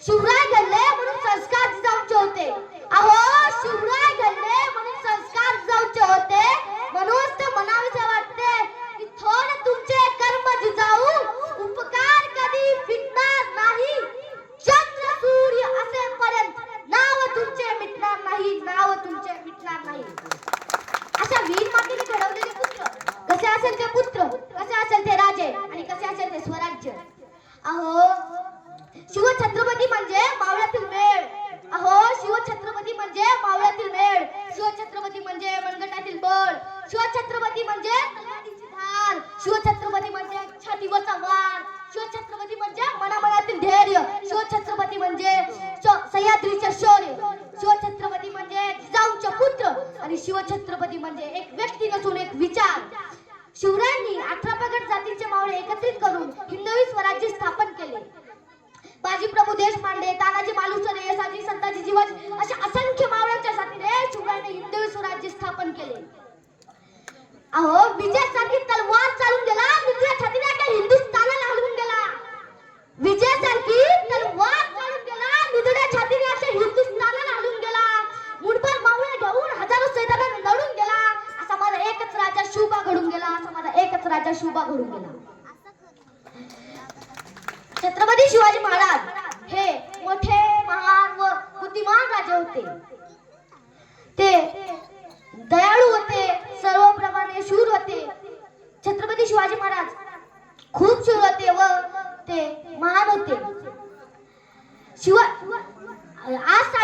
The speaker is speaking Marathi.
शिवराय घडले म्हणून संस्कार जिजाऊंचे होते. अहो शिवराय घडले म्हणून संस्कार जिजाऊंचे होते. म्हणून तर म्हणावेसे वाटते की थोर तुमचे कर्म जिजाऊ, उपकार कधी फिटणार नाही. चंद्र सूर्य असेपर्यंत नाव तुमचे मिटणार नाही, नाव तुमचे मिटणार नाही. अशा वीर मातेने घडवलेले पुत्र, कसे असेल ते पुत्र, कसे असेल ते राजे आणि कसे असेल ते स्वराज्य. अहो शिवछत्रपती म्हणजे मावळ्यातील मेळ. अहो शिवछत्रपती म्हणजे मावळ्यातील मेळ. शिवछत्रपती म्हणजे मनगटातील बळ. शिवछत्रपती म्हणजे तलवारीची धार. शिवछत्रपती म्हणजे छातीवरचा वार. शिवछत्रपती म्हणजे मनामनातील धैर्य. शिवछत्रपती म्हणजे सह्याद्रीचे शौर्य. शिवछत्रपती म्हणजे जिजाऊंचे पुत्र आणि शिवछत्रपती म्हणजे एक व्यक्ती नसून एक विचार. शिवरायांनी 18 प्रगट जातींचे मावळे एकत्रित करून हिंदवी स्वराज्य स्थापन केले. बाजी प्रभू देशपांडे, तानाजी मालुसरे, येसाजी, संताजी, जीवाजी अशा असंख्य मावळ्यांच्या साथीने शिवरायांनी हिंदवी स्वराज्य स्थापन केले. अहो विजयासाठी तलवार चालून गेला, दुसऱ्या छातीने अख्ख्या हिंदुस्थानाला हलवून गेला. विजयासारखी तलवार चालून गेला, दुसऱ्या छातीने अख्ख्या हिंदुस्थानाला हलवून गेला. मुठभर मावळे घेऊन हजारो सैन्याला लढून गेला. असा माझा एकच राजा शिवबा घडून गेला. असा माझा एकच राजा शिवबा घडून गेला. छत्रपती शिवाजी महाराज हे मोठे, महान व बुद्धिमान राजे होते. ते दयाळू होते, सर्वप्रमाणे शूर होते. छत्रपती शिवाजी महाराज खूप शूर होते व ते महान होते. आज